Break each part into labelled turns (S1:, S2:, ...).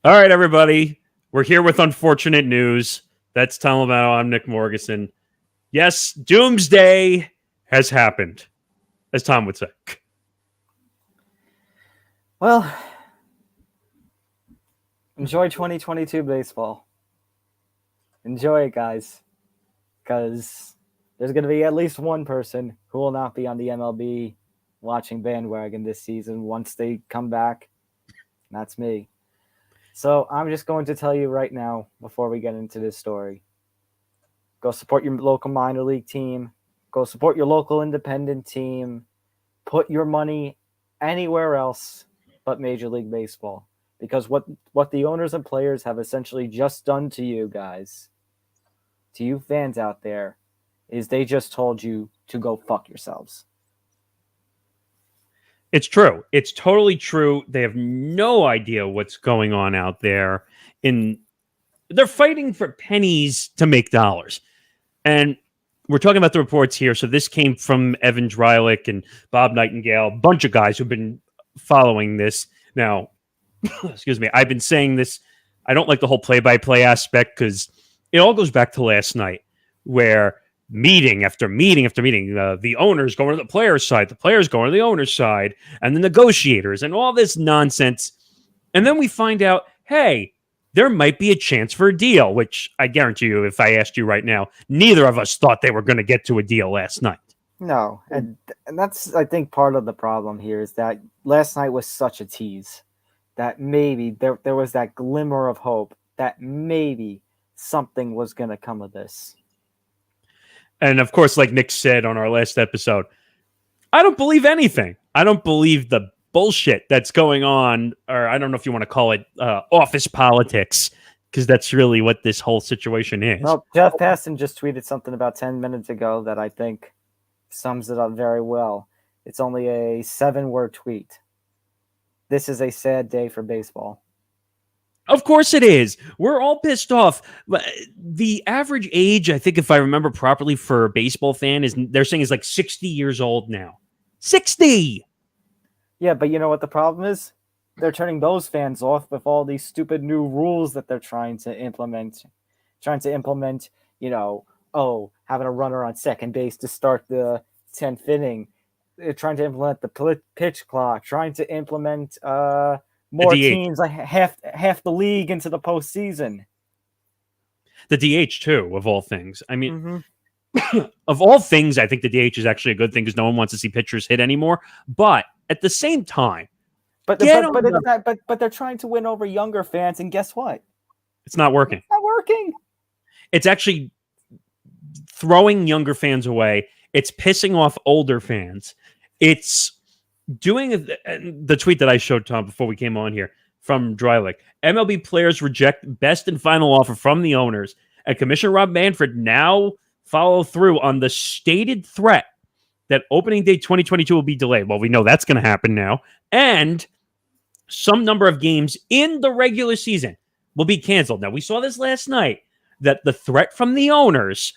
S1: All right, everybody. We're here with unfortunate news. That's Tom Lomano. I'm Nick Morgeson. Yes, doomsday has happened, as Tom would say.
S2: Well, enjoy 2022 baseball. Enjoy it, guys, because there's going to be at least one person who will not be on the MLB watching bandwagon this season once they come back. And that's me. So I'm just going to tell you right now, before we get into this story, go support your local minor league team. Go support your local independent team. Put your money anywhere else but Major League Baseball. Because what the owners and players have essentially just done to you guys, to you fans out there, is they just told you to go fuck yourselves.
S1: It's true. It's totally true. They have no idea what's going on out there. They're fighting for pennies to make dollars. And we're talking about the reports here. So this came from Evan Dreilich and Bob Nightingale, a bunch of guys who've been following this. Now, excuse me, I've been saying this. I don't like the whole play-by-play aspect because it all goes back to last night where meeting after meeting after meeting, the owners going to the players' side, the players going to the owners' side, and the negotiators and all this nonsense. And then we find out, hey, there might be a chance for a deal, which I guarantee you, if I asked you right now, neither of us thought they were going to get to a deal last night.
S2: No, and that's, I think, part of the problem here is that last night was such a tease that maybe there was that glimmer of hope that maybe something was going to come of this.
S1: And of course, like Nick said on our last episode, I don't believe anything. I don't believe the bullshit that's going on, or I don't know if you want to call it office politics, because that's really what this whole situation is.
S2: Well, Jeff Passan just tweeted something about 10 minutes ago that I think sums it up very well. It's only a 7-word tweet. This is a sad day for baseball.
S1: Of course it is. We're all pissed off. The average age, I think if I remember properly, for a baseball fan they're saying is like 60 years old now. 60!
S2: Yeah, but you know what the problem is? They're turning those fans off with all these stupid new rules that they're trying to implement. Having a runner on second base to start the 10th inning. They're trying to implement the pitch clock, trying to implement more teams, like half the league into the postseason.
S1: The DH, too, of all things. I mean, of all things, I think the DH is actually a good thing because no one wants to see pitchers hit anymore. But at the same time,
S2: but they're trying to win over younger fans, and guess what?
S1: It's not working.
S2: It's not working.
S1: It's actually throwing younger fans away. It's pissing off older fans. It's doing the tweet that I showed Tom before we came on here from Dreilich. MLB players reject best and final offer from the owners, and Commissioner Rod Manfred now follow through on the stated threat that opening day 2022 will be delayed. Well, we know that's going to happen now. And some number of games in the regular season will be canceled. Now, we saw this last night, that the threat from the owners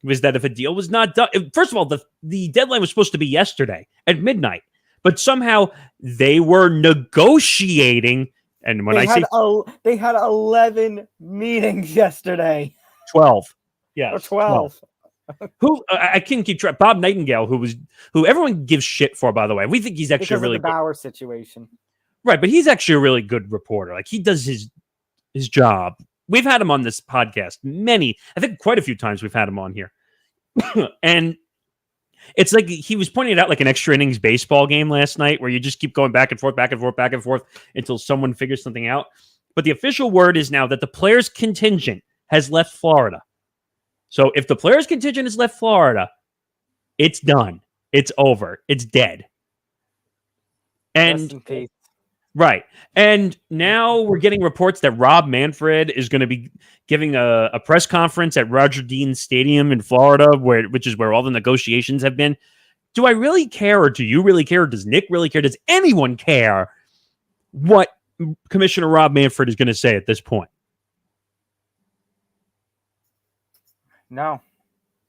S1: was that if a deal was not done, first of all, the deadline was supposed to be yesterday at midnight, but somehow they were negotiating. And when
S2: they had 11 meetings yesterday.
S1: 12. Yeah.
S2: 12.
S1: Who I couldn't keep track. Bob Nightingale, who everyone gives shit for, by the way. We think he's actually
S2: because
S1: really
S2: of the Bauer situation.
S1: Right, but he's actually a really good reporter. Like, he does his job. We've had him on this podcast I think quite a few times we've had him on here. And it's like he was pointing it out like an extra innings baseball game last night where you just keep going back and forth, back and forth, back and forth until someone figures something out. But the official word is now that the players' contingent has left Florida. So if the players' contingent has left Florida, it's done. It's over. It's dead. And right. And now we're getting reports that Rob Manfred is going to be giving a press conference at Roger Dean Stadium in Florida, which is where all the negotiations have been. Do I really care, or do you really care? Does Nick really care? Does anyone care what Commissioner Rob Manfred is going to say at this point?
S2: No,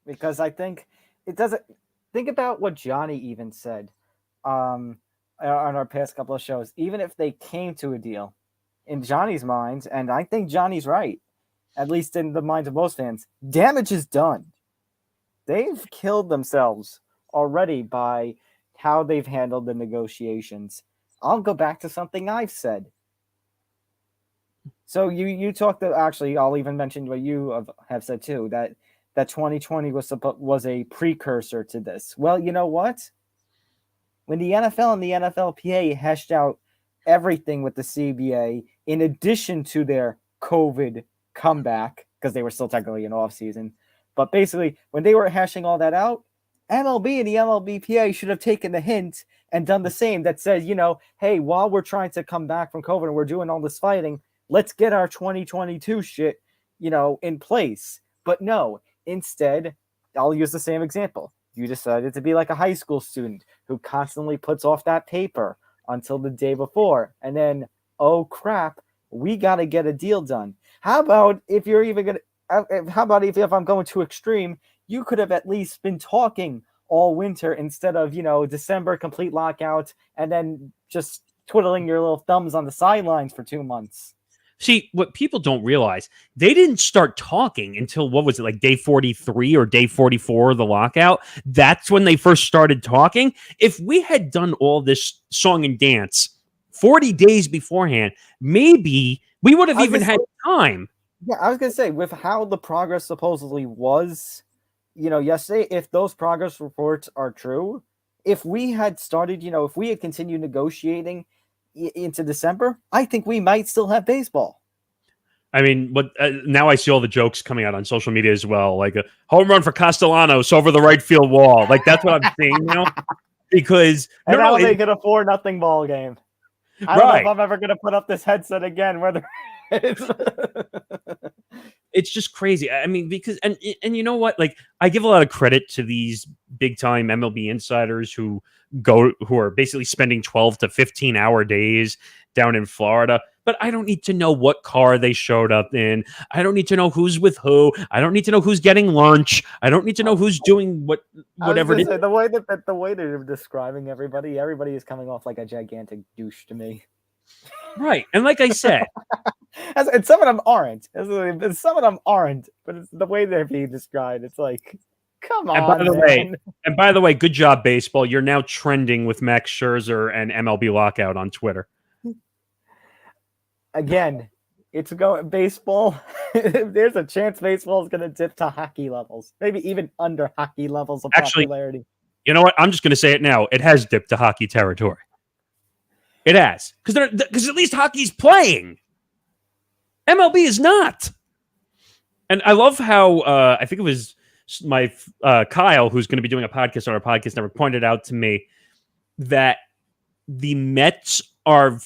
S2: because I think it doesn't. Think about what Johnny even said on our past couple of shows. Even if they came to a deal, in Johnny's mind, and I think Johnny's right, at least in the minds of most fans, damage is done. They've killed themselves already by how they've handled the negotiations. I'll go back to something I've said. So you talked to, actually, I'll even mention what you have said too, that 2020 was a precursor to this. Well, you know what? When the NFL and the MLBPA hashed out everything with the CBA, in addition to their COVID comeback, because they were still technically in off season, but basically when they were hashing all that out, MLB and the MLBPA should have taken the hint and done the same. That said, hey, while we're trying to come back from COVID and we're doing all this fighting, let's get our 2022 shit, in place. But no, instead, I'll use the same example. You decided to be like a high school student who constantly puts off that paper until the day before. And then, oh crap, we got to get a deal done. How about if you're even going to, how about if I'm going too extreme, you could have at least been talking all winter instead of, December complete lockout and then just twiddling your little thumbs on the sidelines for 2 months.
S1: See, what people don't realize, they didn't start talking until, what was it, like day 43 or day 44 of the lockout? That's when they first started talking. If we had done all this song and dance 40 days beforehand, maybe we would have even had time.
S2: Yeah, I was going to say, with how the progress supposedly was, yesterday, if those progress reports are true, if we had started, if we had continued negotiating into December, I think we might still have baseball.
S1: I mean, but now I see all the jokes coming out on social media as well, like a home run for Castellanos over the right field wall. Like, that's what I'm seeing now. Because
S2: that'll make it a 4-0 ball game. I don't know if I'm ever going to put up this headset again. Whether
S1: it's just crazy. I mean, because and you know what? Like, I give a lot of credit to these big time MLB insiders who are basically spending 12 to 15 hour days down in Florida. But I don't need to know what car they showed up in. I don't need to know who's with who. I don't need to know who's getting lunch. I don't need to know who's doing whatever.
S2: Say, the way they're describing everybody is coming off like a gigantic douche to me.
S1: Right, and like I said,
S2: and some of them aren't. Some of them aren't. But it's the way they're being described. It's like, come on.
S1: And by the way, good job, baseball. You're now trending with Max Scherzer and MLB Lockout on Twitter.
S2: Again, it's going baseball. There's a chance baseball is going to dip to hockey levels, maybe even under hockey levels of popularity.
S1: You know what? I'm just going to say it now. It has dipped to hockey territory. It has, because at least hockey's playing. MLB is not. And I love how I think it was my Kyle, who's going to be doing a podcast on our podcast network, pointed out to me that the Mets are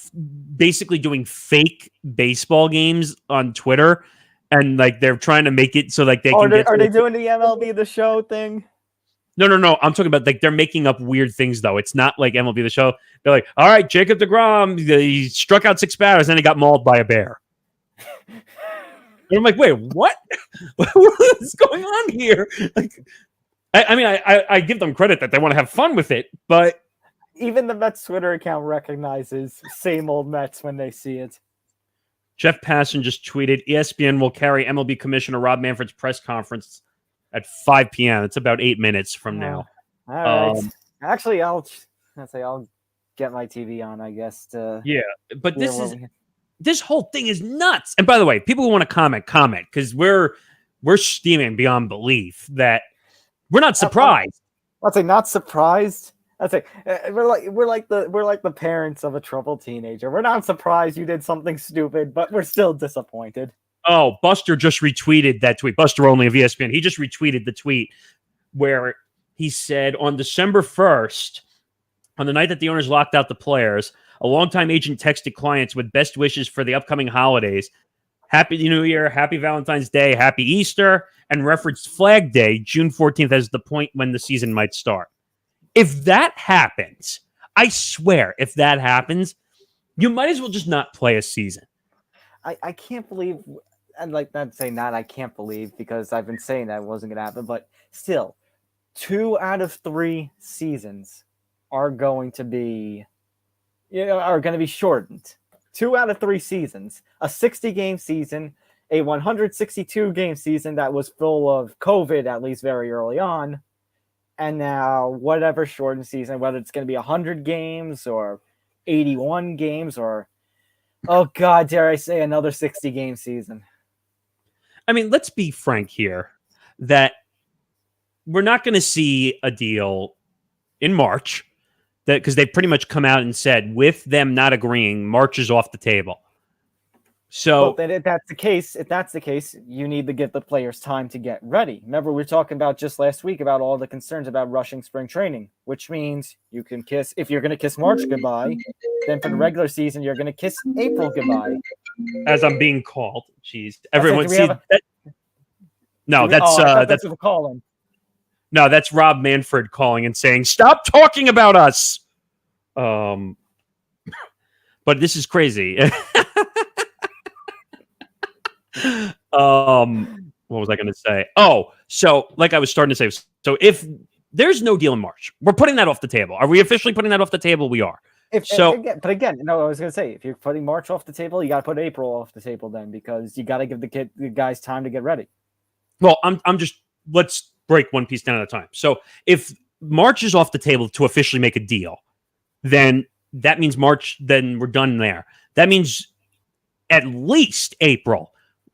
S1: basically doing fake baseball games on Twitter, and like they're trying to make it so like they can.
S2: Are they doing the MLB The Show thing?
S1: No. I'm talking about like they're making up weird things though. It's not like MLB The Show. They're like, all right, Jacob deGrom, he struck out 6 batters, and he got mauled by a bear. And I'm like, wait, what? What is going on here? Like, I mean, I give them credit that they want to have fun with it, but
S2: even the Mets Twitter account recognizes same old Mets when they see it.
S1: Jeff Passan just tweeted, ESPN will carry MLB Commissioner Rod Manfred's press conference at 5 p.m. It's about 8 minutes from now.
S2: All right. Actually, I'll get my TV on, I guess.
S1: Yeah, but this whole thing is nuts. And by the way, people who want to comment, because we're steaming beyond belief that we're not surprised.
S2: I'd say not surprised. I'd say we're like the parents of a troubled teenager. We're not surprised you did something stupid, but we're still disappointed.
S1: Oh, Buster just retweeted that tweet. Buster Only of ESPN. He just retweeted the tweet where he said on December 1st, on the night that the owners locked out the players, a longtime agent texted clients with best wishes for the upcoming holidays. Happy New Year, Happy Valentine's Day, Happy Easter, and referenced Flag Day, June 14th, as the point when the season might start. If that happens, I swear, if that happens, you might as well just not play a season.
S2: I can't believe, and like not saying that I can't believe because I've been saying that it wasn't going to happen, but still, 2 out of 3 seasons are going to be shortened 2 out of 3 seasons, a 60-game season, a 162-game season that was full of COVID, at least very early on, and now whatever shortened season, whether it's going to be 100 games or 81 games or, oh God, dare I say, another 60-game season.
S1: I mean, let's be frank here that we're not going to see a deal in March, that because they've pretty much come out and said with them not agreeing, March is off the table. So
S2: then if that's the case, you need to give the players time to get ready. Remember, we were talking about just last week about all the concerns about rushing spring training, which means you can kiss, if you're going to kiss March goodbye, then for the regular season, you're going to kiss April goodbye.
S1: As I'm being called, jeez, everyone see that? No, that's
S2: a calling.
S1: No, that's Rod Manfred calling and saying, "Stop talking about us." But this is crazy. What was I going to say? Oh, so like I was starting to say, so if there's no deal in March, we're putting that off the table. Are we officially putting that off the table? We are.
S2: I was going to say, if you're putting March off the table, you got to put April off the table then, because you got to give the guys time to get ready.
S1: Well, let's break one piece down at a time. So if March is off the table to officially make a deal, then that means March, then we're done there. That means at least April,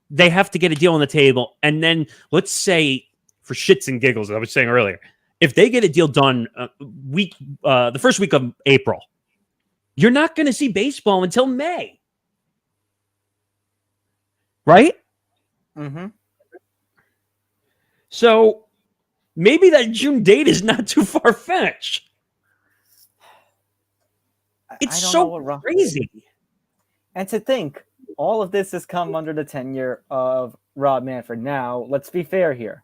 S1: they have to get a deal on the table. And then let's say, for shits and giggles, as I was saying earlier, if they get a deal done the first week of April, you're not going to see baseball until May. Right?
S2: Mm-hmm.
S1: So maybe that June date is not too far-fetched. It's so crazy.
S2: And to think, all of this has come under the tenure of Rod Manfred. Now, let's be fair here.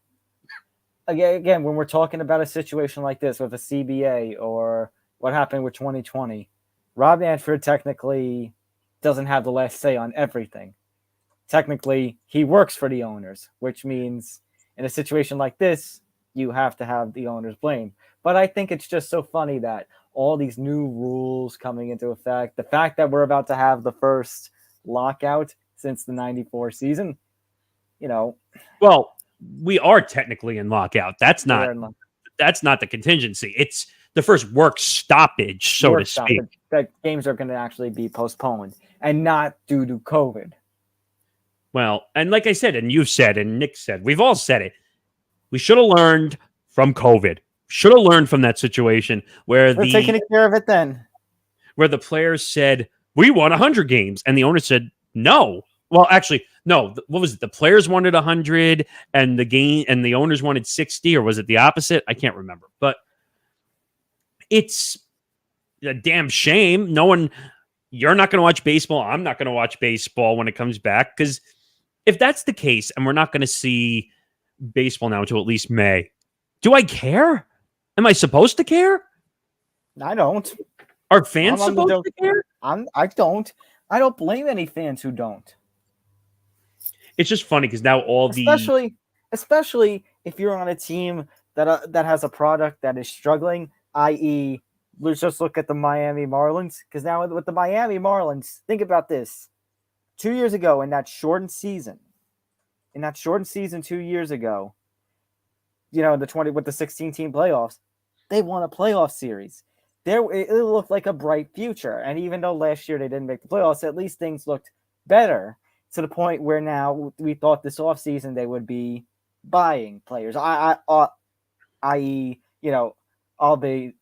S2: Again, when we're talking about a situation like this with a CBA or what happened with 2020, Rod Manfred technically doesn't have the last say on everything. Technically, he works for the owners, which means in a situation like this, you have to have the owners blamed. But I think it's just so funny that all these new rules coming into effect, the fact that we're about to have the first lockout since the 94 season,
S1: Well, we are technically in lockout. That's not the contingency. It's the first work stoppage, so to speak.
S2: That games are going to actually be postponed and not due to COVID.
S1: Well, and like I said, and you've said, and Nick said, we've all said it. We should have learned from COVID. Should have learned from that situation where
S2: we're taking care of it then. Where
S1: the players said, we want 100 games. And the owner said, no. Well, actually, no. What was it? The players wanted 100 and the owners wanted 60, or was it the opposite? I can't remember. But it's a damn shame. You're not going to watch baseball. I'm not going to watch baseball when it comes back, because if that's the case and we're not going to see baseball now until at least May, do I care? Am I supposed to care?
S2: I don't.
S1: Are fans supposed to care?
S2: I don't. I don't blame any fans who don't.
S1: It's just funny because now
S2: especially if you're on a team that has a product that is struggling, i.e., let's just look at the Miami Marlins. Because now with the Miami Marlins, think about this. 2 years ago, in that shortened season 2 years ago, with the 16-team playoffs, they won a playoff series. It looked like a bright future. And even though last year they didn't make the playoffs, at least things looked better, to the point where now we thought this offseason they would be buying players. I.e., the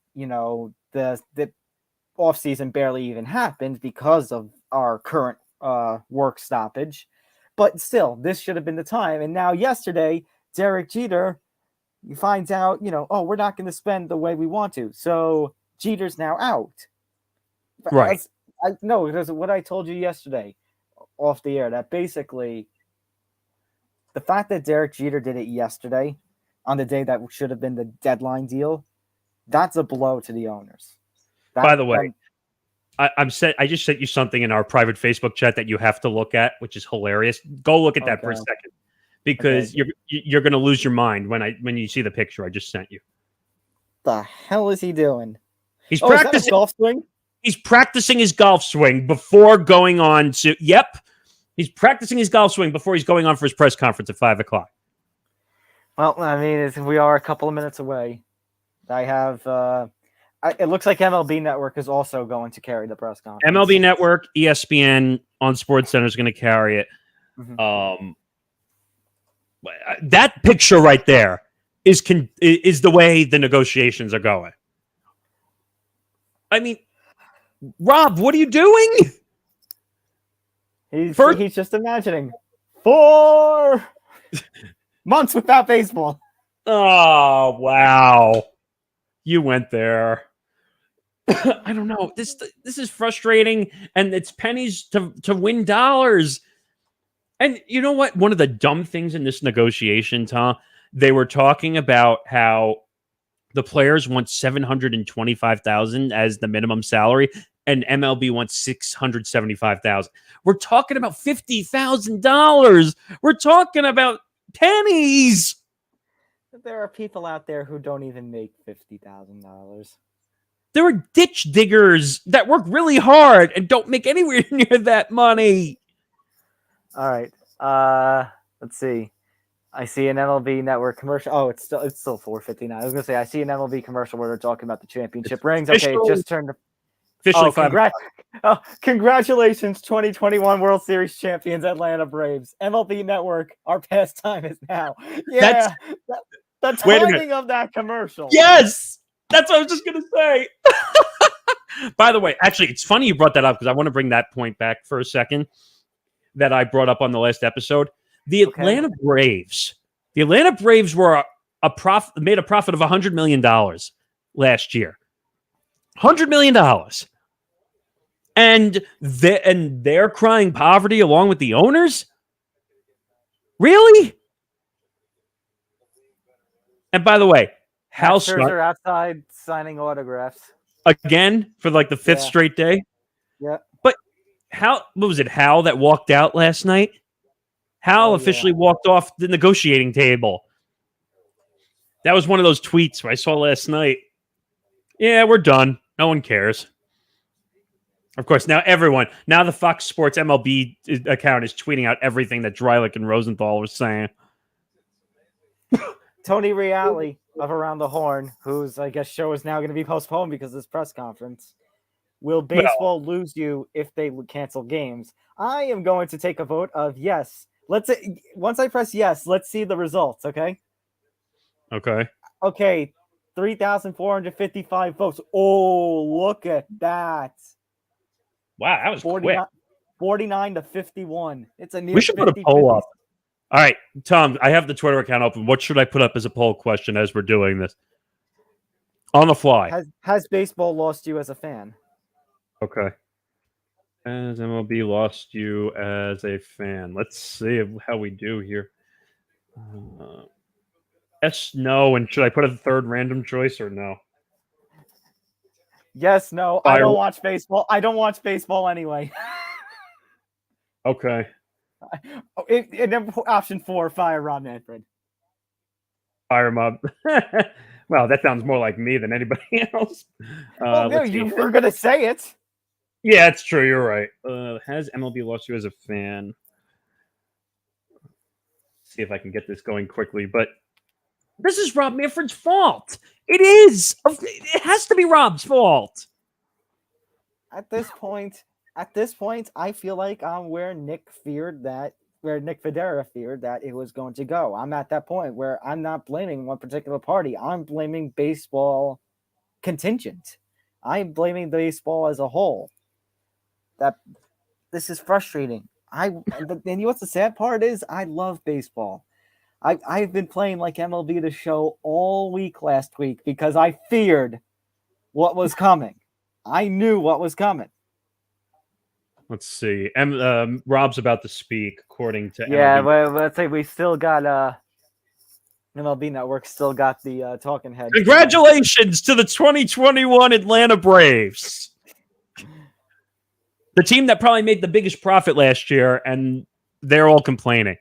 S2: offseason barely even happened because of our current work stoppage. But still, this should have been the time. And now yesterday, Derek Jeter finds out, we're not going to spend the way we want to. So Jeter's now out.
S1: Right.
S2: I know, because what I told you yesterday off the air, that basically the fact that Derek Jeter did it yesterday on the day that should have been the deadline deal, that's a blow to the owners.
S1: By the way, I just sent you something in our private Facebook chat that you have to look at, which is hilarious. Go look at that for a second, because you're going to lose your mind when you see the picture I just sent you.
S2: The hell is he doing?
S1: He's practicing
S2: golf swing.
S1: He's practicing his golf swing before going on to. Yep, he's practicing his golf swing before he's going on for his press conference at 5:00.
S2: Well, I mean, we are a couple of minutes away. I have. It looks like MLB Network is also going to carry the press conference.
S1: MLB Network, ESPN on SportsCenter is going to carry it.
S2: Mm-hmm.
S1: That picture right there is the way the negotiations are going. I mean, Rob, what are you doing?
S2: He's just imagining 4 months without baseball.
S1: Oh, wow. You went there. I don't know. This is frustrating, and it's pennies to win dollars. And you know what? One of the dumb things in this negotiation, Tom, they were talking about how the players want $725,000 as the minimum salary, and MLB wants $675,000. We're talking about $50,000. We're talking about pennies.
S2: There are people out there who don't even make $50,000.
S1: There are ditch diggers that work really hard and don't make anywhere near that money.
S2: All right. Let's see. I see an MLB Network commercial. Oh, it's still $4.59. I was gonna say I see an MLB commercial where they're talking about the championship rings. Okay, it just turned.
S1: Officially,
S2: congratulations, 2021 World Series champions, Atlanta Braves. MLB Network, our pastime is now. Yeah, the timing of that commercial.
S1: Yes, that's what I was just gonna say. By the way, actually, it's funny you brought that up because I want to bring that point back for a second that I brought up on the last episode. The Atlanta Braves were made a profit of $100 million last year. $100 million. And they're crying poverty along with the owners? Really? And by the way, Hal
S2: are outside signing autographs.
S1: Again for like the 5th straight day?
S2: Yeah.
S1: But what was it, Hal that walked out last night? Hal officially walked off the negotiating table. That was one of those tweets I saw last night. Yeah, we're done. No one cares. Of course, now the Fox Sports MLB account is tweeting out everything that Dreilich and Rosenthal were saying.
S2: Tony Reale of Around the Horn, whose, I guess, show is now going to be postponed because of this press conference. Will baseball lose you if they cancel games? I am going to take a vote of yes. Once I press yes, let's see the results, okay? Okay, 3,455 votes. Oh, look at that.
S1: Wow, that was
S2: 49 to 51. It's a near.
S1: We should put a poll up. All right, Tom, I have the Twitter account open. What should I put up as a poll question as we're doing this? On the fly.
S2: Has baseball lost you as a fan?
S1: Okay. Has MLB lost you as a fan? Let's see how we do here. Yes, no, and should I put a third random choice or no?
S2: Yes, no. I don't watch baseball. I don't watch baseball anyway.
S1: Okay.
S2: Option 4, fire Rod Manfred.
S1: Fire him up. Well, that sounds more like me than anybody else.
S2: You were going to say it.
S1: Yeah, it's true. You're right. Has MLB lost you as a fan? See if I can get this going quickly. But this is Rob Manfred's fault. It is. It has to be Rob's fault.
S2: At this point, I feel like I'm where Nick Federa feared that it was going to go. I'm at that point where I'm not blaming one particular party. I'm blaming baseball contingent. I'm blaming baseball as a whole. That this is frustrating. And you know what's the sad part is? I love baseball. I've been playing like MLB The Show all week last week because I feared what was coming. I knew what was coming.
S1: Let's see. Rob's about to speak, according to
S2: MLB. Well, let's say we still got MLB Network still got the talking head.
S1: Congratulations to the 2021 Atlanta Braves. The team that probably made the biggest profit last year, and they're all complaining.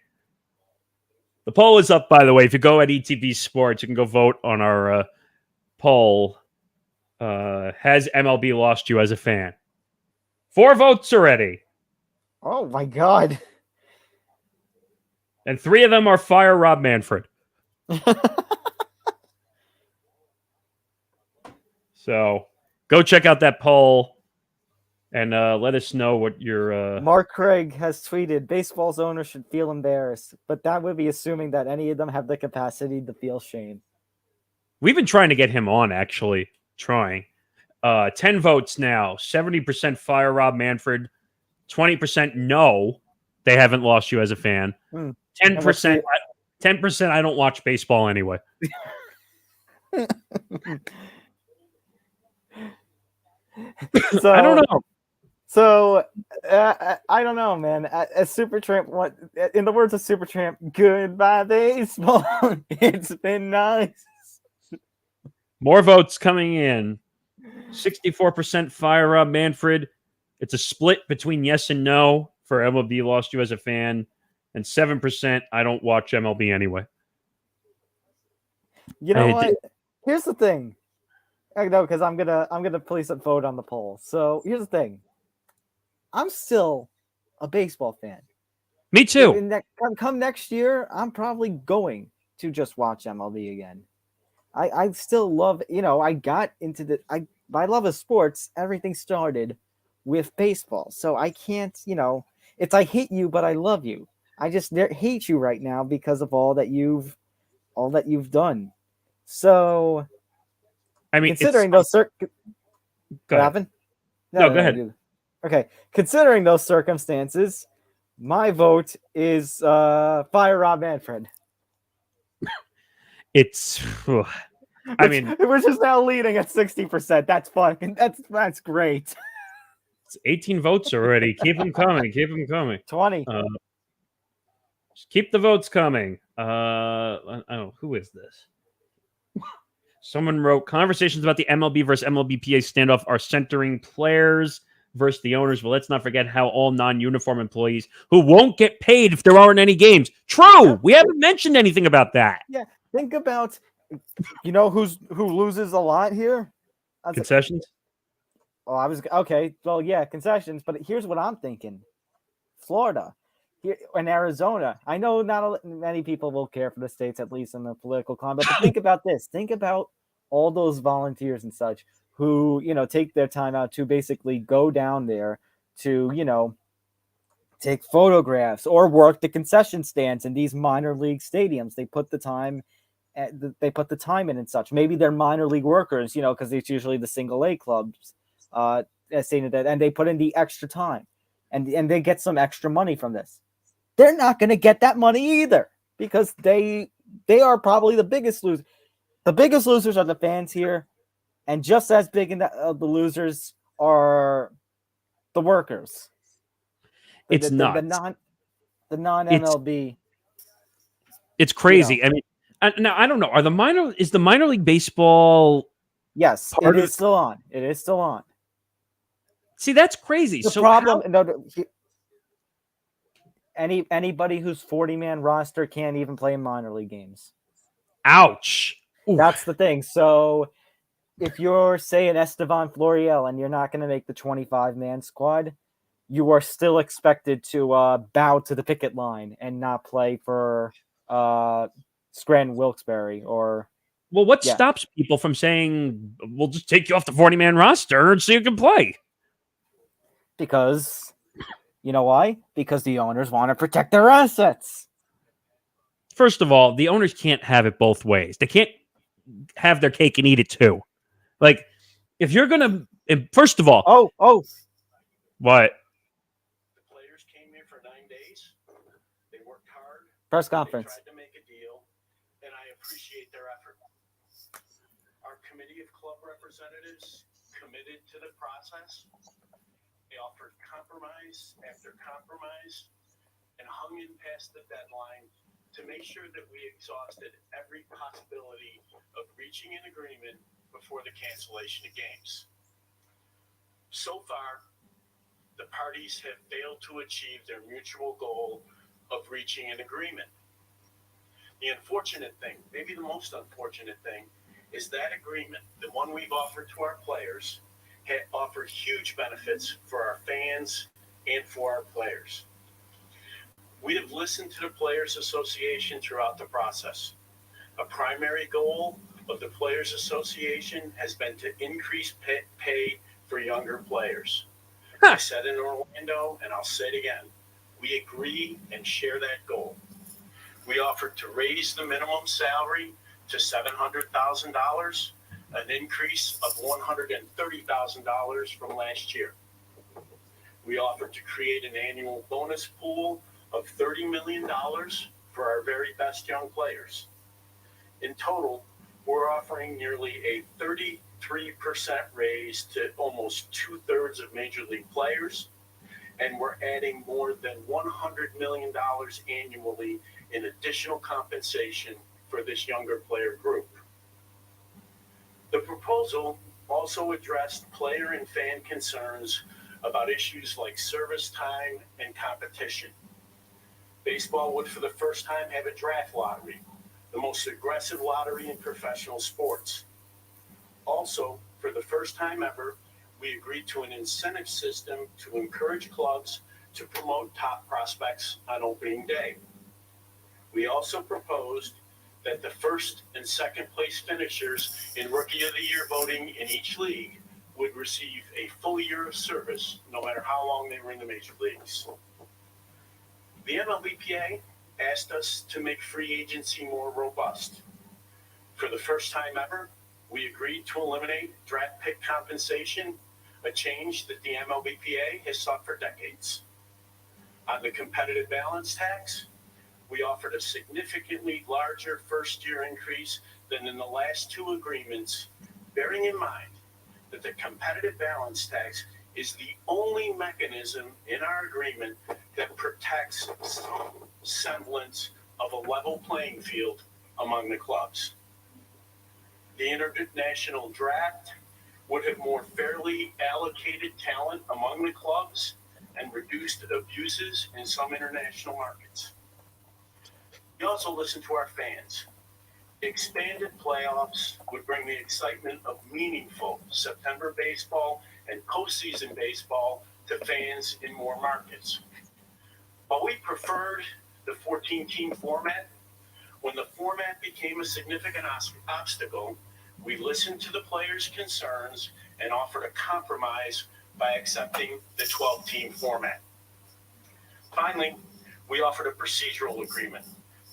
S1: The poll is up, by the way. If you go at ETB Sports, you can go vote on our poll. Has MLB lost you as a fan? 4 votes already.
S2: Oh my God.
S1: And 3 of them are fire Rod Manfred. So go check out that poll and let us know what your.
S2: Mark Craig has tweeted, baseball's owners should feel embarrassed, but that would be assuming that any of them have the capacity to feel shame.
S1: We've been trying to get him on, actually. Trying. 10 votes now. 70% fire Rob Manfred. 20% no, they haven't lost you as a fan. 10%. 10% I don't watch baseball anyway.
S2: So
S1: I don't know.
S2: So I don't know, man. As Supertramp, what in the words of Supertramp, goodbye baseball. It's been nice.
S1: More votes coming in. 64% fire Rob Manfred. It's a split between yes and no for MLB lost you as a fan, and 7% I don't watch MLB anyway.
S2: You know what? Here's the thing. I know because I'm gonna place a vote on the poll. So here's the thing. I'm still a baseball fan.
S1: Me too.
S2: Come next year, I'm probably going to just watch MLB again. I still love, I got into my love of sports. Everything started with baseball. So I can't, it's I hate you, but I love you. I just hate you right now because of all that you've done. So,
S1: I mean,
S2: considering those
S1: go ahead. No, go ahead.
S2: Okay, considering those circumstances, my vote is fire Rob Manfred.
S1: It's, I mean,
S2: we're just now leading at 60%. That's fun. That's great.
S1: It's 18 votes already. Keep them coming. Keep them coming.
S2: 20.
S1: Just keep the votes coming. Oh, who is this? Someone wrote, conversations about the MLB versus MLBPA standoff are centering players versus the owners. But let's not forget how all non-uniform employees who won't get paid if there aren't any games. True. We haven't mentioned anything about that.
S2: Yeah. Think about, who loses a lot here?
S1: Concessions?
S2: Okay. Well, yeah, concessions. But here's what I'm thinking. Florida and Arizona. I know not many people will care for the states, at least in the political climate. But think about this. Think about all those volunteers and such who, take their time out to basically go down there to, take photographs or work the concession stands in these minor league stadiums. They put the time in and such. Maybe they're minor league workers, because it's usually the single A clubs, saying that, and they put in the extra time, and they get some extra money from this. They're not going to get that money either because they are probably the biggest losers. The biggest losers are the fans here, and just as big in the losers are the workers.
S1: It's not
S2: the non MLB.
S1: It's crazy. I mean, now I don't know. Is the minor league baseball?
S2: Yes, it is still on. It is still on.
S1: See, that's crazy.
S2: The problem. Anybody who's 40-man roster can't even play minor league games.
S1: Ouch. Ooh.
S2: That's the thing. So if you're, say, an Estevan Florial and you're not going to make the 25-man squad, you are still expected to bow to the picket line and not play for Scranton Wilkes-Barre or.
S1: Well, what stops people from saying, we'll just take you off the 40-man roster so you can play?
S2: Because, you know why? Because the owners want to protect their assets.
S1: First of all, the owners can't have it both ways. They can't have their cake and eat it too. Like, if you're going to, first of all.
S2: Oh.
S1: What?
S3: The players came here for 9 days. They worked hard.
S2: Press conference.
S3: They tried to make a deal, and I appreciate their effort. Our committee of club representatives committed to the process. They offered compromise after compromise and hung in past the deadline to make sure that we exhausted every possibility of reaching an agreement before the cancellation of games. So far, the parties have failed to achieve their mutual goal of reaching an agreement. The unfortunate thing, maybe the most unfortunate thing, is that agreement, the one we've offered to our players, offered huge benefits for our fans and for our players. We have listened to the Players Association throughout the process. A primary goal of the Players Association has been to increase pay for younger players. I said in Orlando, and I'll say it again, we agree and share that goal. We offered to raise the minimum salary to $700,000, an increase of $130,000 from last year. We offered to create an annual bonus pool of $30 million for our very best young players. In total, we're offering nearly a 33% raise to almost 2/3 of Major League players, and we're adding more than $100 million annually in additional compensation for this younger player group. The proposal also addressed player and fan concerns about issues like service time and competition. Baseball would for the first time have a draft lottery, the most aggressive lottery in professional sports. Also, for the first time ever, we agreed to an incentive system to encourage clubs to promote top prospects on opening day. We also proposed that the first and second place finishers in Rookie of the Year voting in each league would receive a full year of service, no matter how long they were in the major leagues. The MLBPA asked us to make free agency more robust. For the first time ever, we agreed to eliminate draft pick compensation, a change that the MLBPA has sought for decades. On the competitive balance tax, we offered a significantly larger first-year increase than in the last two agreements, bearing in mind that the competitive balance tax is the only mechanism in our agreement that protects some semblance of a level playing field among the clubs. The international draft would have more fairly allocated talent among the clubs and reduced abuses in some international markets. We also listened to our fans. Expanded playoffs would bring the excitement of meaningful September baseball and postseason baseball to fans in more markets. While we preferred the 14-team format, when the format became a significant obstacle, we listened to the players' concerns and offered a compromise by accepting the 12-team format. Finally, we offered a procedural agreement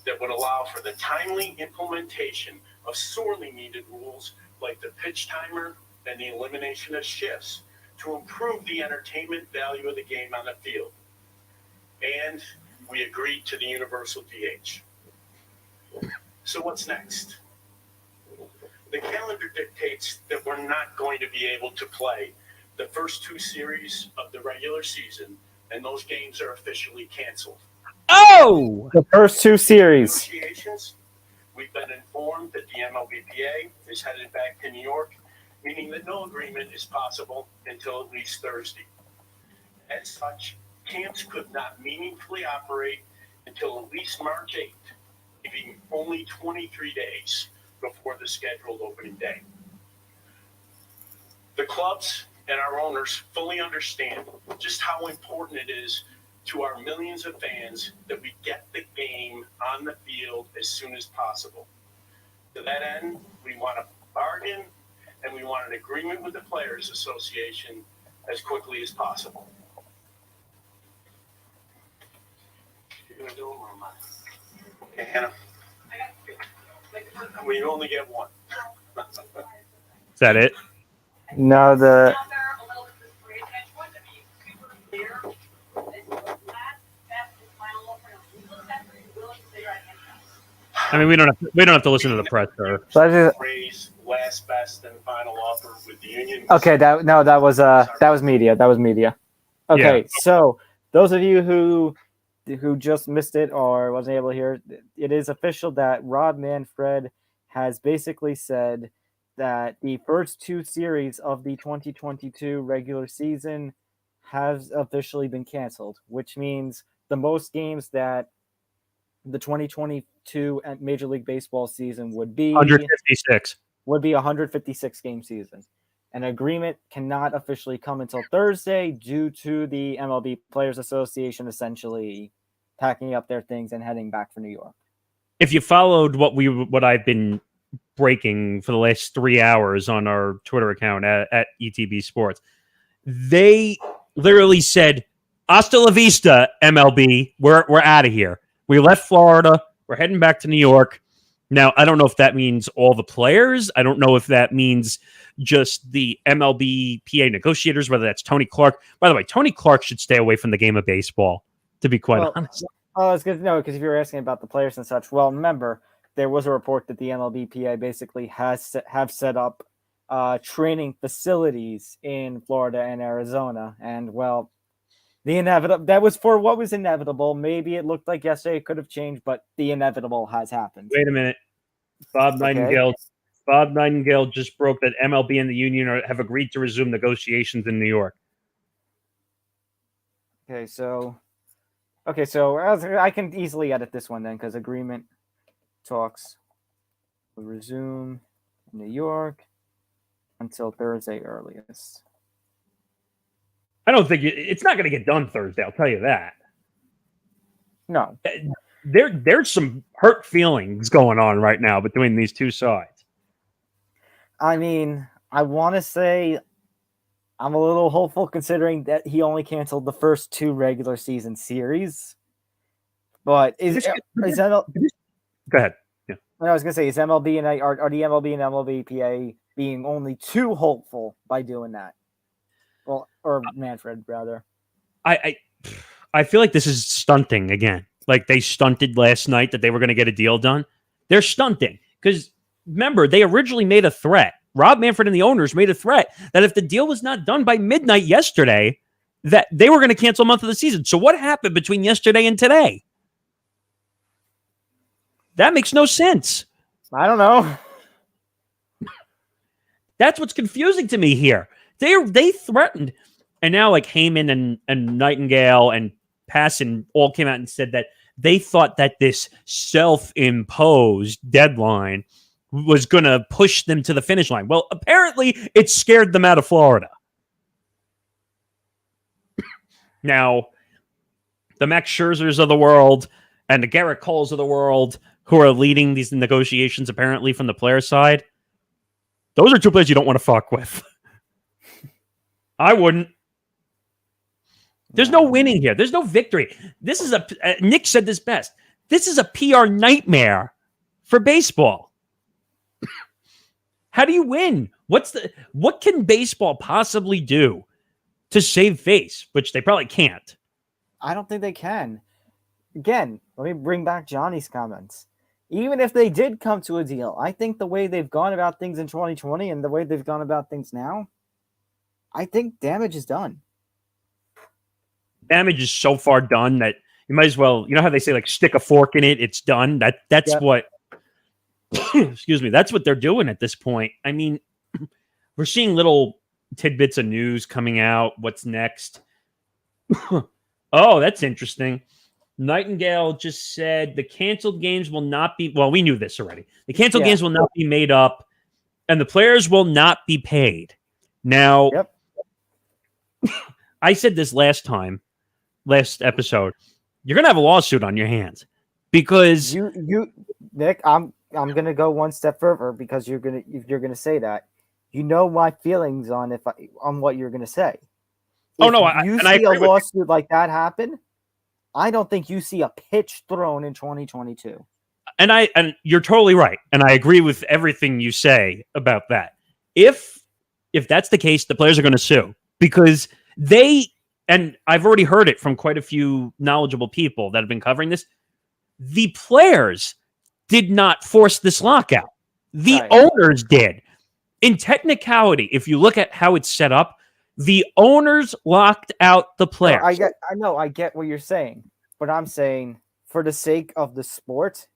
S3: that would allow for the timely implementation of sorely needed rules like the pitch timer and the elimination of shifts to improve the entertainment value of the game on the field. And we agreed to the universal DH. So what's next? The calendar dictates that we're not going to be able to play the first two series of the regular season, and those games are officially canceled.
S1: Oh!
S2: The first two series.
S3: Negotiations, we've been informed that the MLBPA is headed back to New York, meaning that no agreement is possible until at least Thursday. As such, camps could not meaningfully operate until at least March 8th, leaving only 23 days before the scheduled opening day. The clubs and our owners fully understand just how important it is to our millions of fans that we get the game on the field as soon as possible. To that end, we want a bargain and we want an agreement with the Players Association as quickly as possible. You're going to do them or am I? Okay, Hannah. We only get one.
S1: Is that it?
S2: No, the
S1: I mean, we don't have to listen to the press, sir.
S2: so I just,
S3: Raise last best and final offer with the union.
S2: okay. That was media. That was media. Okay,
S1: Yeah.
S2: so those of you who just missed it or wasn't able to hear it, it is official that Rod Manfred has basically said that the first two series of the 2022 regular season has officially been canceled, which means the most games that the 2022 Major League Baseball season would be
S1: 156.
S2: would be a 156-game season. An agreement cannot officially come until Thursday due to the MLB Players Association essentially packing up their things and heading back for New York.
S1: If you followed what I've been breaking for the last 3 hours on our Twitter account at ETB Sports, they literally said, "Hasta la vista, MLB. We're out of here. We left Florida. We're heading back to New York." Now, I don't know if that means all the players. I don't know if that means just the MLBPA negotiators, whether that's Tony Clark. By the way, Tony Clark should stay away from the game of baseball, to be quite honest.
S2: Oh, it's good to know, because if you were asking about the players and such, well, remember, there was a report that the MLBPA basically have set up training facilities in Florida and Arizona. And, well, that was for what was inevitable. Maybe it looked like yesterday it could have changed, but the inevitable has happened.
S1: Wait a minute. Bob Nightingale just broke that MLB and the union have agreed to resume negotiations in New York.
S2: Okay, so I can easily edit this one then, because agreement talks will resume in New York until Thursday earliest.
S1: I don't think it's not going to get done Thursday. I'll tell you that.
S2: No,
S1: there's some hurt feelings going on right now between these two sides.
S2: I mean, I want to say I'm a little hopeful considering that he only canceled the first 2 regular season series. But
S1: Go ahead. Yeah.
S2: I was going to say, is MLB and are the MLB and MLBPA being only too hopeful by doing that? Well, or Manfred rather.
S1: I feel like this is stunting again. Like they stunted last night that they were going to get a deal done. They're stunting because remember, they originally made a threat. Rod Manfred and the owners made a threat that if the deal was not done by midnight yesterday, that they were going to cancel a month of the season. So what happened between yesterday and today? That makes no sense.
S2: I don't know.
S1: That's what's confusing to me here. They threatened, and now like Heyman and Nightingale and Passon all came out and said that they thought that this self-imposed deadline was going to push them to the finish line. Well, apparently it scared them out of Florida. Now, the Max Scherzers of the world and the Garrett Coles of the world who are leading these negotiations apparently from the player side, those are 2 players you don't want to fuck with. I wouldn't. There's no winning here. There's no victory. This is Nick said this best. This is a PR nightmare for baseball. How do you win? What can baseball possibly do to save face, which they probably can't?
S2: I don't think they can. Again, let me bring back Johnny's comments. Even if they did come to a deal, I think the way they've gone about things in 2020 and the way they've gone about things now, I think damage is done.
S1: Damage is so far done that you might as well, you know how they say like stick a fork in it, it's done. That's what excuse me, that's what they're doing at this point. I mean, we're seeing little tidbits of news coming out. What's next? Oh, that's interesting. Nightingale just said the canceled games will not be, well, we knew this already. The canceled games will not be made up and the players will not be paid. Now, I said this last episode, you're going to have a lawsuit on your hands because
S2: Nick, I'm going to go one step further because you're going to say that. You know my feelings on what you're going to say. If you see a lawsuit like that happen, I don't think you see a pitch thrown in 2022.
S1: And you're totally right. And I agree with everything you say about that. If that's the case, the players are going to sue because and I've already heard it from quite a few knowledgeable people that have been covering this. The players did not force this lockout. The owners did. In technicality, if you look at how it's set up, the owners locked out the players.
S2: No, I get what you're saying, but I'm saying for the sake of the sport,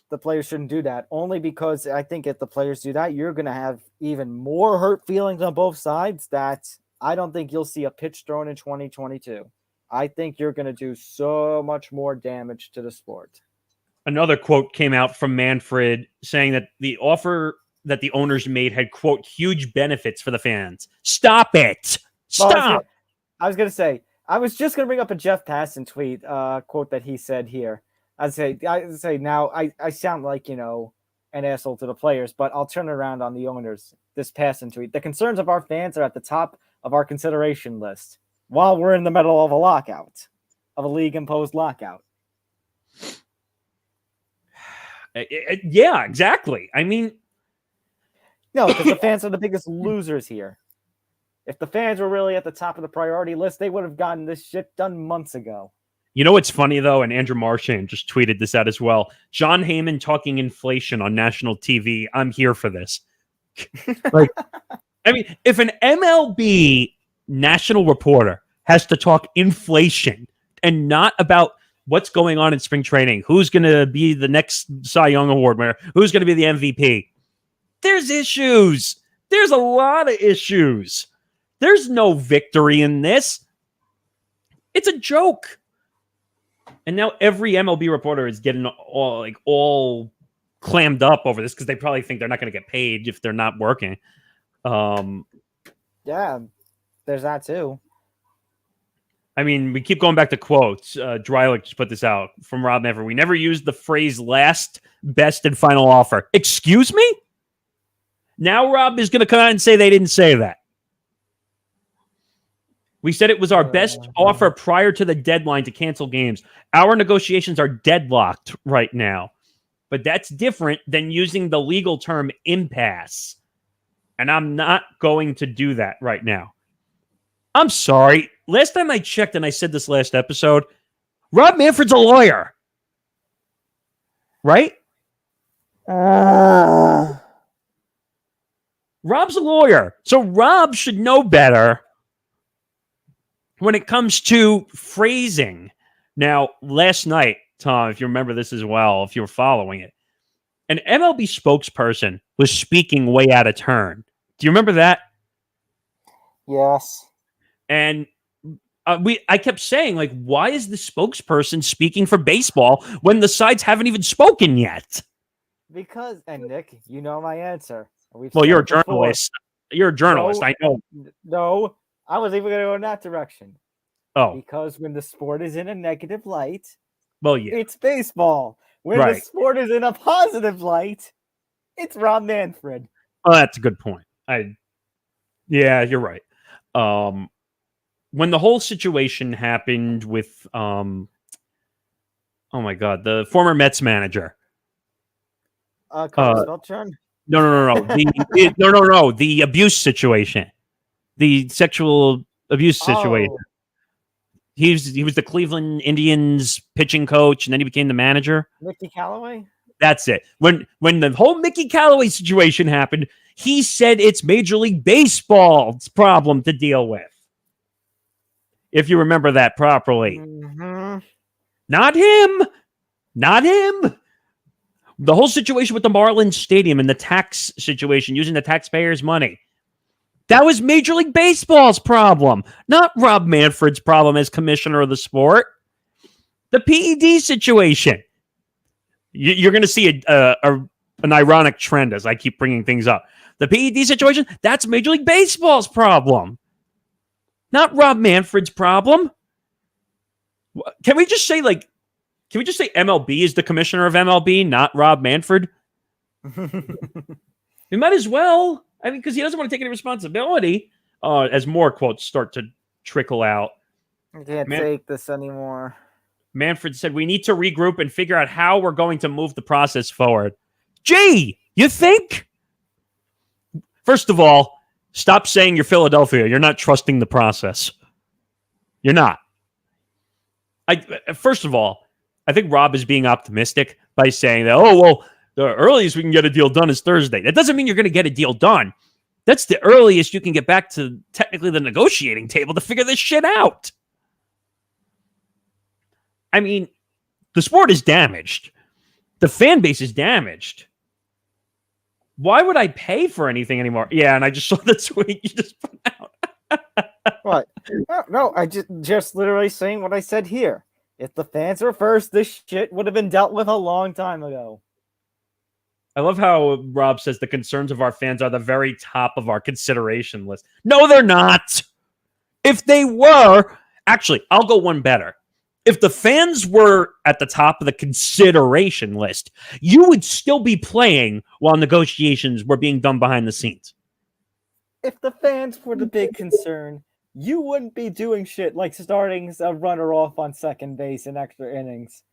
S2: the players shouldn't do that. Only because I think if the players do that, you're going to have even more hurt feelings on both sides that I don't think you'll see a pitch thrown in 2022. I think you're going to do so much more damage to the sport.
S1: Another quote came out from Manfred saying that the offer that the owners made had, quote, huge benefits for the fans. Stop it. Stop.
S2: I was going to say, I was just going to bring up a Jeff Passan tweet, quote that he said here. I'd say now I sound like, an asshole to the players, but I'll turn it around on the owners. This Passan tweet. The concerns of our fans are at the top of our consideration list while we're in the middle of a lockout, of a league-imposed lockout.
S1: Yeah, exactly. I mean,
S2: no, because the fans are the biggest losers here. If the fans were really at the top of the priority list, they would have gotten this shit done months ago.
S1: You know what's funny, though? And Andrew Marchand just tweeted this out as well. John Heyman talking inflation on national TV. I'm here for this. I mean, if an MLB national reporter has to talk inflation and not about what's going on in spring training, who's going to be the next Cy Young Award winner, who's going to be the MVP, there's issues. There's a lot of issues. There's no victory in this. It's a joke. And now every MLB reporter is getting all clammed up over this because they probably think they're not going to get paid if they're not working.
S2: Yeah, there's that too.
S1: I mean, we keep going back to quotes. Dreilich just put this out from Rod Manfred. We never used the phrase last, best, and final offer. Excuse me? Now Rob is going to come out and say they didn't say that. We said it was our best offer prior to the deadline to cancel games. Our negotiations are deadlocked right now. But that's different than using the legal term impasse. And I'm not going to do that right now. I'm sorry. Last time I checked, and I said this last episode, Rod Manfred's a lawyer. Right? Rob's a lawyer. So Rob should know better when it comes to phrasing. Now, last night, Tom, if you remember this as well, if you were following it, an MLB spokesperson was speaking way out of turn. Do you remember that?
S2: Yes.
S1: And I kept saying, why is the spokesperson speaking for baseball when the sides haven't even spoken yet?
S2: Because, and Nick, you know my answer.
S1: Well, you're a journalist. You're a journalist, I know.
S2: No, I was even going to go in that direction.
S1: Oh.
S2: Because when the sport is in a negative light,
S1: well, yeah,
S2: it's baseball. When the sport is in a positive light, it's Rod Manfred.
S1: Oh, that's a good point. Yeah, you're right. When the whole situation happened with, oh my God, the former Mets manager.
S2: Carlos Beltran?
S1: No. No. The abuse situation. The sexual abuse situation.
S2: Oh.
S1: He was the Cleveland Indians pitching coach, and then he became the manager.
S2: Mickey Callaway?
S1: That's it. When the whole Mickey Callaway situation happened, he said it's Major League Baseball's problem to deal with. If you remember that properly.
S2: Mm-hmm.
S1: Not him. Not him. The whole situation with the Marlins Stadium and the tax situation, using the taxpayers' money. That was Major League Baseball's problem, not Rob Manfred's problem as commissioner of the sport. The PED situation. You're going to see an ironic trend as I keep bringing things up. The PED situation, that's Major League Baseball's problem, not Rob Manfred's problem. Can we just say MLB is the commissioner of MLB, not Rob Manfred? We might as well. I mean, because he doesn't want to take any responsibility as more quotes start to trickle out.
S2: I can't take this anymore.
S1: Manfred said, we need to regroup and figure out how we're going to move the process forward. Gee, you think? First of all, stop saying you're Philadelphia. You're not trusting the process. You're not. First of all, I think Rob is being optimistic by saying that, the earliest we can get a deal done is Thursday. That doesn't mean you're going to get a deal done. That's the earliest you can get back to technically the negotiating table to figure this shit out. I mean, the sport is damaged. The fan base is damaged. Why would I pay for anything anymore? Yeah, and I just saw the tweet you just put out.
S2: What? No, I just literally saying what I said here. If the fans were first, this shit would have been dealt with a long time ago.
S1: I love how Rob says the concerns of our fans are the very top of our consideration list. No, they're not. If they were, actually, I'll go one better. If the fans were at the top of the consideration list, you would still be playing while negotiations were being done behind the scenes.
S2: If the fans were the big concern, you wouldn't be doing shit like starting a runner off on second base in extra innings.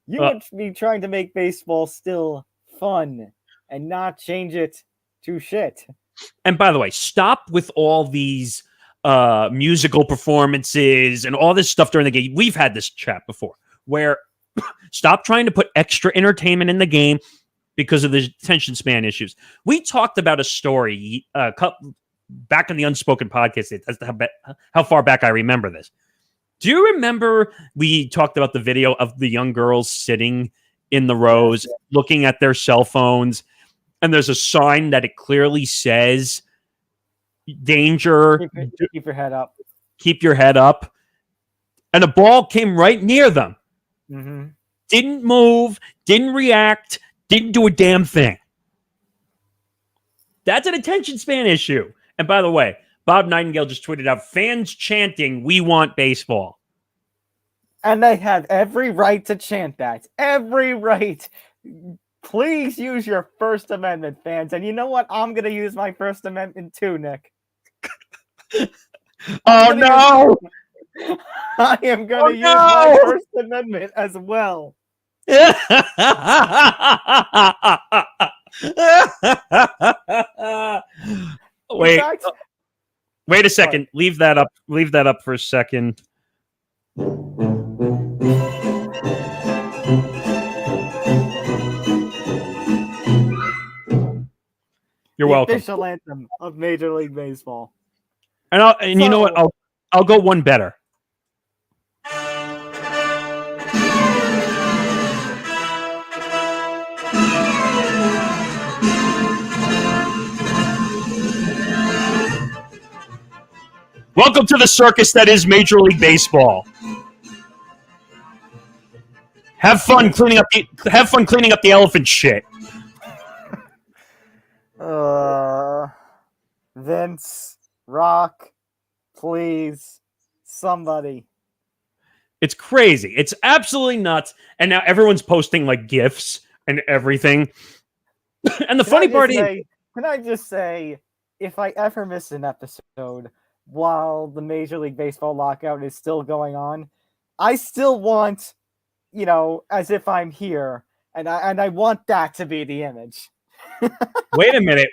S2: You would be trying to make baseball still fun and not change it to shit.
S1: And by the way, stop with all these musical performances and all this stuff during the game. We've had this chat before where stop trying to put extra entertainment in the game because of the attention span issues. We talked about a story back in the Unspoken podcast. That's how far back I remember this. Do you remember we talked about the video of the young girls sitting in the rows looking at their cell phones, and there's a sign that it clearly says danger,
S2: keep your head up.
S1: Keep your head up. And a ball came right near them.
S2: Mm-hmm.
S1: Didn't move, didn't react, didn't do a damn thing. That's an attention span issue. And by the way, Bob Nightingale just tweeted out, fans chanting, "We want baseball."
S2: And they have every right to chant that. Every right. Please use your First Amendment, fans. And you know what? I'm going to use my First Amendment too, Nick.
S1: Oh, no!
S2: I am going to use my First Amendment as well.
S1: Wait a second. Leave that up. Leave that up for a second. You're welcome.
S2: Official anthem of Major League Baseball.
S1: And you know what? I'll go one better. Welcome to the circus that is Major League Baseball. Have fun cleaning up the elephant shit.
S2: Vince, Rock, please, somebody.
S1: It's crazy. It's absolutely nuts. And now everyone's posting like GIFs and everything. And the funny part is,
S2: can I just say, if I ever miss an episode while the Major League Baseball lockout is still going on, I still want, as if I'm here, and I want that to be the image.
S1: Wait a minute.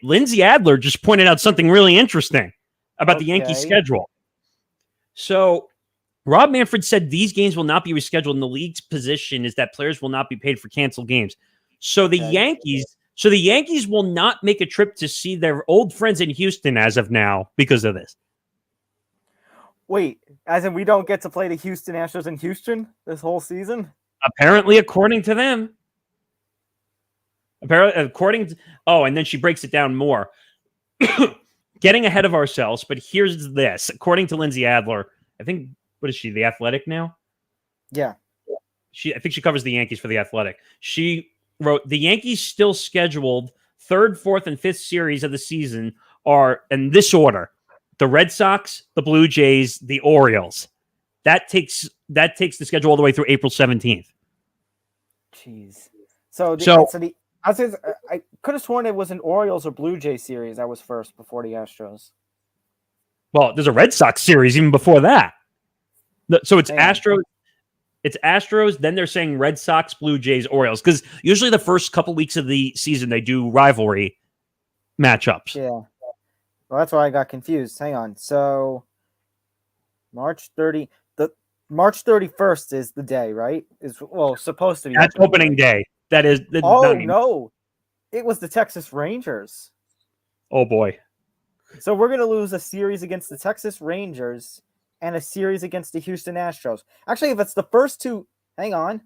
S1: Lindsay Adler just pointed out something really interesting about the Yankees schedule. So Rod Manfred said these games will not be rescheduled, and the league's position is that players will not be paid for canceled games. So the Yankees will not make a trip to see their old friends in Houston as of now because of this.
S2: Wait, as in we don't get to play the Houston Astros in Houston this whole season?
S1: Apparently, according to them. And then she breaks it down more. Getting ahead of ourselves, but here's this. According to Lindsay Adler, I think, what is she, The Athletic now?
S2: Yeah.
S1: I think she covers the Yankees for The Athletic. She wrote, the Yankees still scheduled third, fourth, and fifth series of the season are in this order: the Red Sox, the Blue Jays, the Orioles. That takes the schedule all the way through April 17th.
S2: Jeez. I could have sworn it was an Orioles or Blue Jay series that was first before the Astros.
S1: Well, there's a Red Sox series even before that. So it's Astros. It's Astros. Then they're saying Red Sox, Blue Jays, Orioles. Because usually the first couple weeks of the season, they do rivalry matchups.
S2: Yeah. Well, that's why I got confused. Hang on. So March 31st is the day, right? Supposed to be.
S1: That's opening day. That is.
S2: No. It was the Texas Rangers.
S1: Oh, boy.
S2: So we're going to lose a series against the Texas Rangers and a series against the Houston Astros. Actually, if it's the first two, hang on.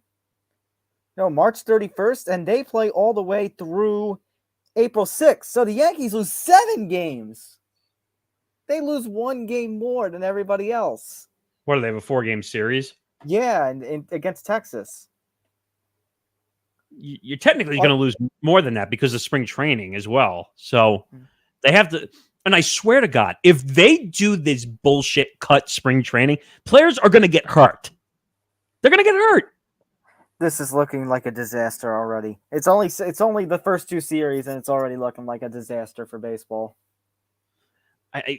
S2: No, March 31st, and they play all the way through April 6th. So the Yankees lose 7 games. They lose 1 game more than everybody else.
S1: What do they have, a 4-game series?
S2: Yeah, and against Texas.
S1: you're technically going to lose more than that because of spring training as well. So they have to. And I swear to God, if they do this bullshit cut spring training, players are going to get hurt. They're going to get hurt.
S2: This is looking like a disaster already. It's only the first 2 series, and it's already looking like a disaster for baseball.
S1: I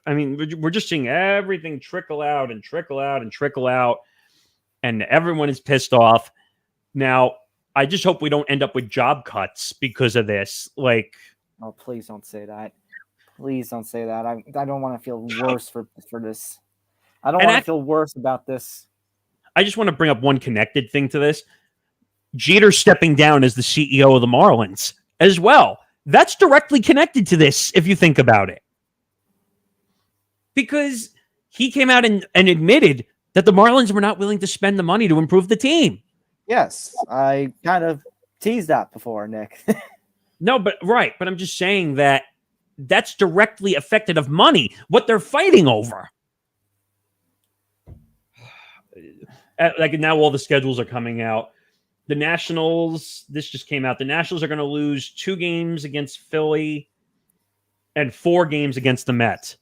S1: mean, we're just seeing everything trickle out and trickle out and trickle out, and everyone is pissed off. Now, I just hope we don't end up with job cuts because of this. Like,
S2: oh, please don't say that. Please don't say that. I don't want to feel worse for this. I don't want to feel worse about this.
S1: I just want to bring up one connected thing to this. Jeter stepping down as the CEO of the Marlins as well. That's directly connected to this, if you think about it. Because he came out and admitted that the Marlins were not willing to spend the money to improve the team.
S2: Yes, I kind of teased that before, Nick.
S1: No, but I'm just saying that that's directly affected of money, what they're fighting over. Like now all the schedules are coming out. The Nationals, this just came out. The Nationals are going to lose 2 games against Philly and 4 games against the Mets.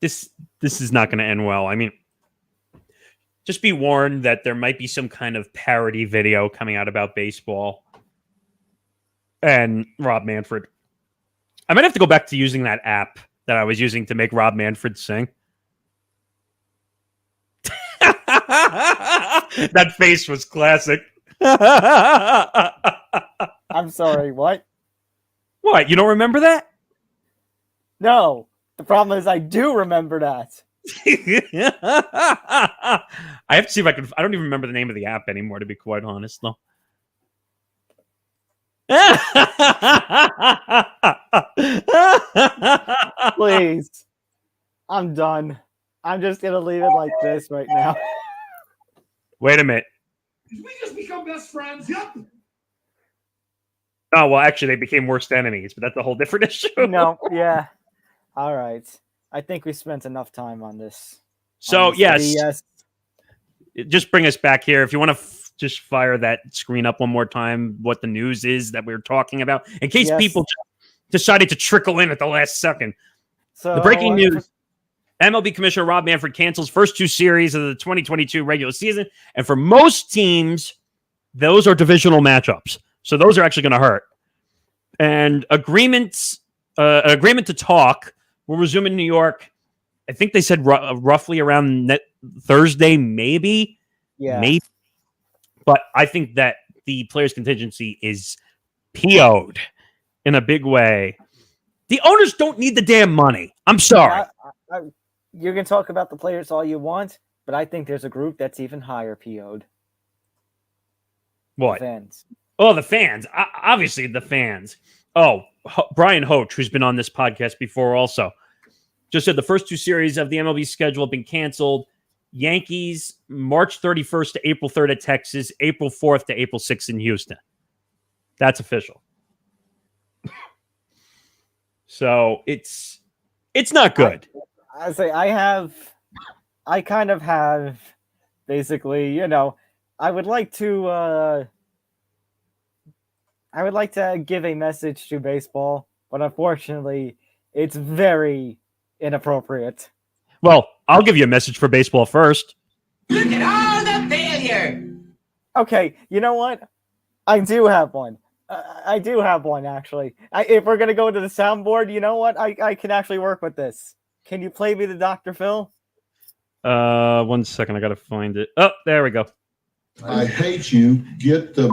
S1: This is not going to end well. I mean, just be warned that there might be some kind of parody video coming out about baseball and Rod Manfred. I might have to go back to using that app that I was using to make Rod Manfred sing. That face was classic.
S2: I'm sorry, what?
S1: What? You don't remember that?
S2: No. The problem is I do remember that.
S1: I have to see if I can. I don't even remember the name of the app anymore, to be quite honest, though.
S2: Please. I'm done. I'm just going to leave it like this right now.
S1: Wait a minute.
S4: Did we just become best friends? Yep.
S1: Oh, well, actually, they became worst enemies, but that's a whole different issue.
S2: No, yeah. All right. I think we spent enough time on this.
S1: So, yes.
S2: BS.
S1: Just bring us back here. If you want to just fire that screen up one more time, what the news is that we're talking about, in case people decided to trickle in at the last second.
S2: So,
S1: the breaking news. MLB Commissioner Rod Manfred cancels first 2 series of the 2022 regular season. And for most teams, those are divisional matchups. So those are actually going to hurt. And agreement to talk will resume in New York. I think they said roughly around Thursday, maybe.
S2: Yeah.
S1: Maybe. But I think that the players' contingency is PO'd in a big way. The owners don't need the damn money. I'm sorry.
S2: You can talk about the players all you want, but I think there's a group that's even higher PO'd.
S1: What?
S2: The fans.
S1: Oh, the fans. Obviously, the fans. Oh, Brian Hoach, who's been on this podcast before also, just said the first 2 series of the MLB schedule have been canceled. Yankees, March 31st to April 3rd at Texas, April 4th to April 6th in Houston. That's official. So it's not good.
S2: I say I kind of have basically, I would like to give a message to baseball, but unfortunately it's very inappropriate.
S1: Well, I'll give you a message for baseball first.
S4: Look at all the failure.
S2: Okay, you know what? I do have one. I do have one, actually. If we're going to go to the soundboard, you know what? I can actually work with this. Can you play me the Dr. Phil?
S1: 1 second. I got to find it. Oh, there we go.
S5: I hate you. Get the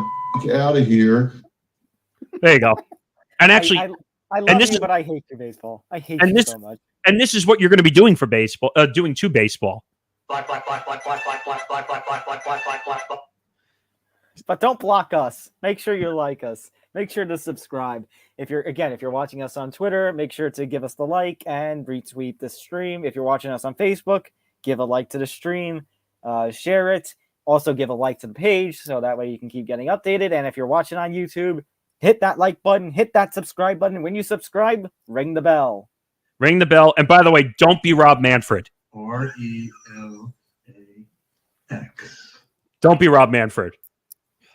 S5: out of here.
S1: There you go. And actually,
S2: I love you, but I hate your baseball. I hate you so much.
S1: And this is what you're going to be doing for baseball, doing to baseball.
S4: Black.
S2: But don't block us. Make sure you like us. Make sure to subscribe. If you're watching us on Twitter, make sure to give us the like and retweet the stream. If you're watching us on Facebook, give a like to the stream, share it. Also give a like to the page so that way you can keep getting updated. And if you're watching on YouTube, hit that like button, hit that subscribe button. When you subscribe, ring the bell.
S1: Ring the bell. And by the way, don't be Rob Manfred.
S5: RELAX.
S1: Don't be Rob Manfred.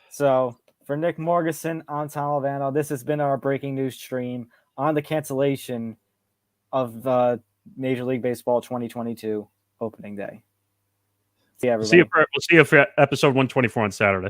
S2: So for Nick Morgeson, I'm Tom Alvano. This has been our breaking news stream on the cancellation of the Major League Baseball 2022 opening day. See you, everybody.
S1: We'll see you for episode 124 on Saturday.